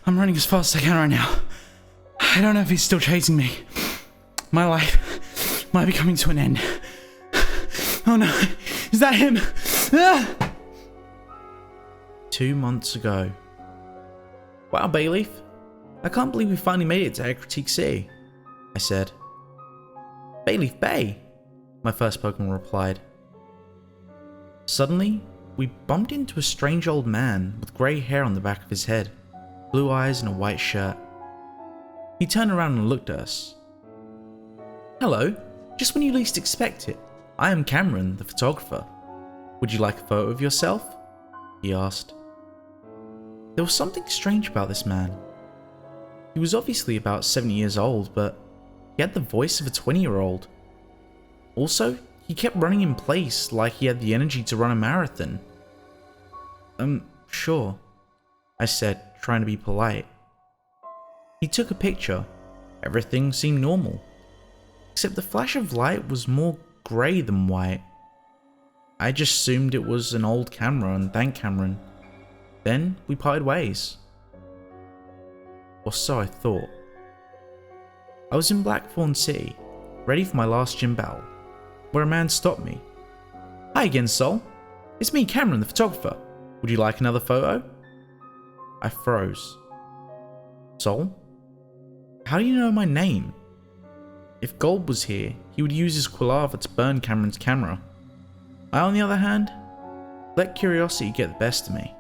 I'm running as fast as I can right now. I don't know if he's still chasing me. My life might be coming to an end. Oh no, is that him? Ah! 2 months ago. Wow, Bayleaf. I can't believe we finally made it to Air Critique City, I said. Bayleaf Bay, my first Pokemon replied. Suddenly, we bumped into a strange old man with grey hair on the back of his head, blue eyes and a white shirt. He turned around and looked at us. Hello, just when you least expect it, I am Cameron, the photographer. Would you like a photo of yourself? He asked. There was something strange about this man. He was obviously about 70 years old, but he had the voice of a 20-year-old. Also, he kept running in place like he had the energy to run a marathon. Sure, I said, trying to be polite. He took a picture. Everything seemed normal, except the flash of light was more grey than white. I just assumed it was an old camera and thanked Cameron. Then we parted ways. Or so I thought. I was in Blackthorn City, ready for my last gym battle, where a man stopped me. Hi again, Sol. It's me, Cameron, the photographer. Would you like another photo? I froze. Sol? How do you know my name? If Gold was here, he would use his Quilava to burn Cameron's camera. I, on the other hand, let curiosity get the best of me.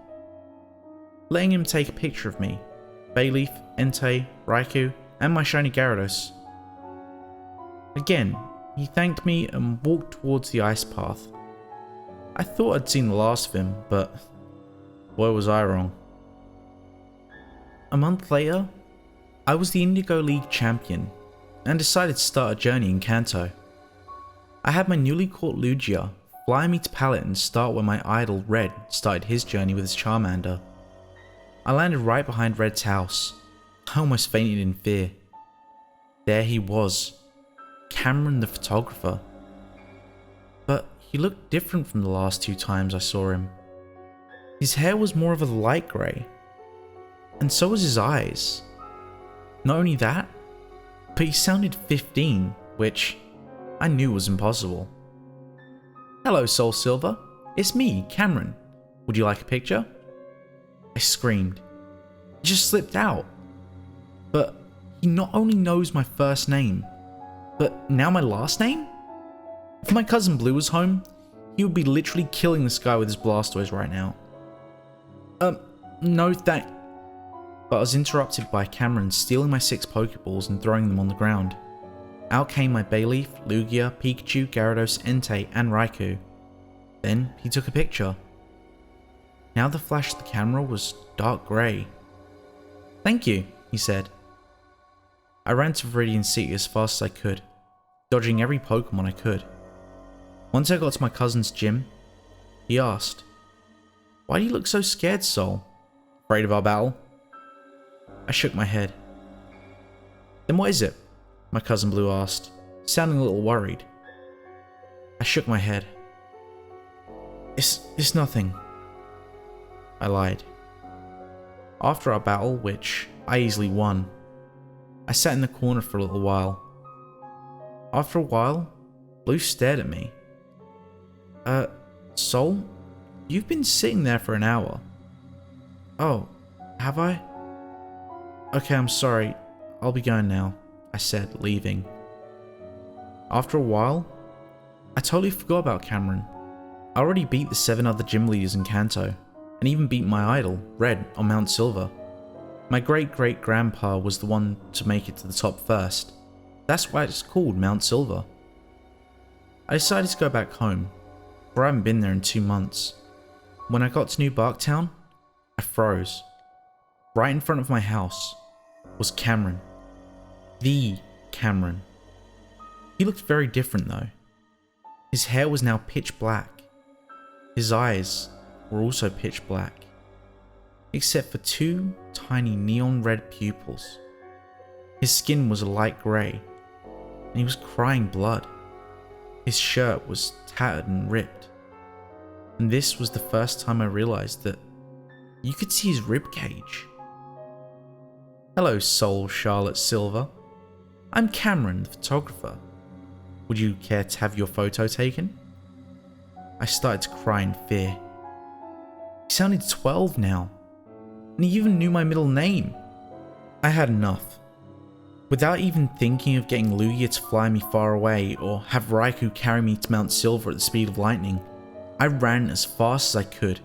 Letting him take a picture of me, Bayleaf, Entei, Raikou, and my shiny Gyarados. Again, he thanked me and walked towards the ice path. I thought I'd seen the last of him, but boy was I wrong. A month later, I was the Indigo League champion and decided to start a journey in Kanto. I had my newly caught Lugia fly me to Pallet and start where my idol Red started his journey with his Charmander. I landed right behind Red's house. I almost fainted in fear. There he was, Cameron the photographer. But he looked different from the last 2 times I saw him. His hair was more of a light grey, and so was his eyes. Not only that, but he sounded 15, which I knew was impossible. Hello, Soul Silver. It's me, Cameron. Would you like a picture? I screamed. It just slipped out. But he not only knows my first name, but now my last name? If my cousin Blue was home, he would be literally killing this guy with his Blastoise right now. No thank... But I was interrupted by Cameron stealing my 6 Pokeballs and throwing them on the ground. Out came my Bayleaf, Lugia, Pikachu, Gyarados, Entei, and Raikou. Then he took a picture. Now the flash of the camera was dark grey. Thank you, he said. I ran to Viridian City as fast as I could, dodging every Pokemon I could. Once I got to my cousin's gym, he asked, "Why do you look so scared, Sol? Afraid of our battle?" I shook my head. Then what is it? My cousin Blue asked, sounding a little worried. I shook my head. It's nothing. I lied. After our battle, which I easily won, I sat in the corner for a little while. After a while, Blue stared at me. Sol, you've been sitting there for an hour. Oh, have I? Okay, I'm sorry. I'll be going now, I said, leaving. After a while, I totally forgot about Cameron. I already beat the 7 other gym leaders in Kanto, and even beat my idol, Red, on Mount Silver. My great-great-grandpa was the one to make it to the top first. That's why it's called Mount Silver. I decided to go back home, for I haven't been there in 2 months. When I got to New Barktown, I froze. Right in front of my house was Cameron. The Cameron. He looked very different though. His hair was now pitch black. His eyes were also pitch black, except for 2 tiny neon red pupils. His skin was a light grey, and he was crying blood. His shirt was tattered and ripped, and this was the first time I realised that you could see his ribcage. Hello, Soul Charlotte Silver. I'm Cameron, the photographer. Would you care to have your photo taken? I started to cry in fear. He sounded 12 now, and he even knew my middle name. I had enough. Without even thinking of getting Lugia to fly me far away or have Raikou carry me to Mount Silver at the speed of lightning, I ran as fast as I could.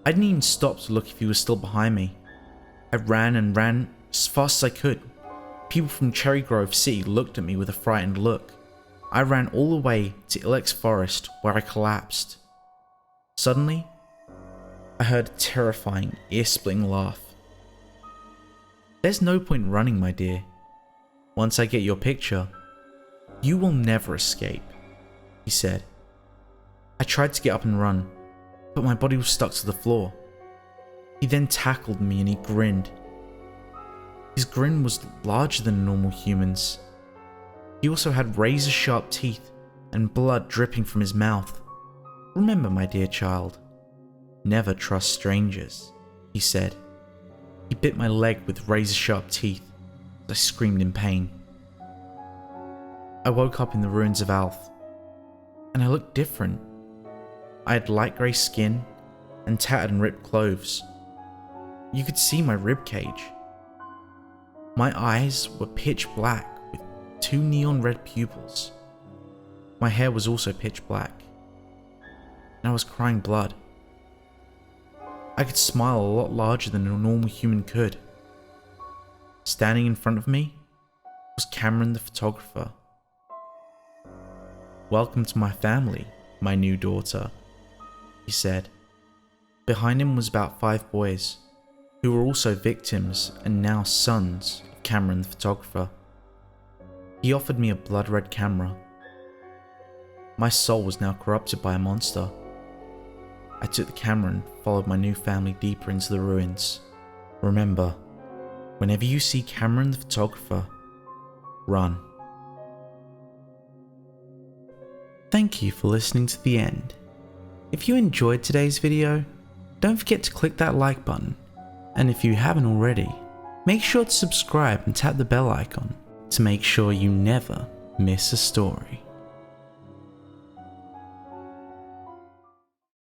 I didn't even stop to look if he was still behind me. I ran and ran as fast as I could. People from Cherry Grove City looked at me with a frightened look. I ran all the way to Ilex Forest where I collapsed. Suddenly, I heard a terrifying, ear-splitting laugh. There's no point running, my dear. Once I get your picture, you will never escape, he said. I tried to get up and run, but my body was stuck to the floor. He then tackled me and he grinned. His grin was larger than normal humans. He also had razor-sharp teeth and blood dripping from his mouth. Remember, my dear child, never trust strangers, he said. He bit my leg with razor-sharp teeth as I screamed in pain. I woke up in the ruins of Alth, and I looked different. I had light grey skin and tattered and ripped clothes. You could see my ribcage. My eyes were pitch black with 2 neon red pupils. My hair was also pitch black, and I was crying blood. I could smile a lot larger than a normal human could. Standing in front of me was Cameron the photographer. Welcome to my family, my new daughter, he said. Behind him was about 5 boys, who were also victims and now sons of Cameron the photographer. He offered me a blood red camera. My soul was now corrupted by a monster. I took the camera and followed my new family deeper into the ruins. Remember, whenever you see Cameron the photographer, run. Thank you for listening to the end. If you enjoyed today's video, don't forget to click that like button, and if you haven't already, make sure to subscribe and tap the bell icon to make sure you never miss a story.